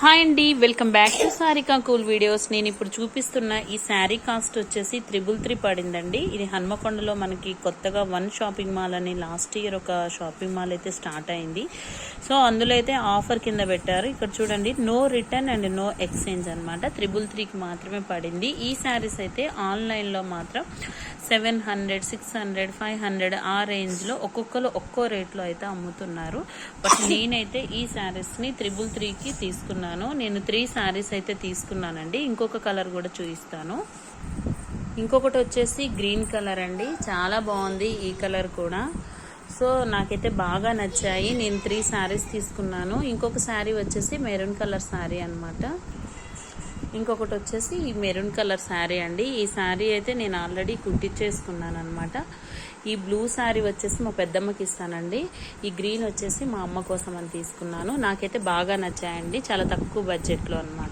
Hi అండి, welcome back to Sarika cool videos. నేను ఇప్పుడు చూపిస్తున్న ఈ శారీ కాస్ట్ వచ్చేసి 333 పడిందండి. ఇది హన్మకొండలో మనకి కొత్తగా వన్ షాపింగ్ మాల్ అని లాస్ట్ ఇయర్ ఒక షాపింగ్ మాల్ అయితే స్టార్ట్ అయింది. సో అందులో అయితే ఆఫర్ కింద పెట్టారు. ఇక్కడ చూడండి, no return and no exchange అనమాట. 333కి మాత్రమే పడింది. ఈ శారీస్ అయితే ఆన్లైన్లో మాత్రం 700, 600, 500 ఆ రేంజ్లో ఒక్కొక్కరు ఒక్కో రేట్లో అయితే అమ్ముతున్నారు. బట్ నేనైతే ఈ శారీస్ని 333కి తీసుకున్నాను. నేను 3 శారీస్ అయితే తీసుకున్నానండి. ఇంకొక కలర్ కూడా చూపిస్తాను. ఇంకొకటి వచ్చేసి గ్రీన్ కలర్ అండి, చాలా బాగుంది ఈ కలర్ కూడా. సో నాకైతే బాగా నచ్చాయి. నేను 3 శారీస్ తీసుకున్నాను. ఇంకొక శారీ వచ్చేసి మెరూన్ కలర్ శారీ అనమాట. ఇంకొకటి వచ్చేసి ఈ మెరూన్ కలర్ శారీ అండి. ఈ శారీ అయితే నేను ఆల్రెడీ కుట్టించేసుకున్నాను అనమాట. ఈ బ్లూ శారీ వచ్చేసి మా పెద్దమ్మకి ఇస్తానండి. ఈ గ్రీన్ వచ్చేసి మా అమ్మ కోసం అని తీసుకున్నాను. నాకైతే బాగా నచ్చాయండి, చాలా తక్కువ బడ్జెట్లో అనమాట.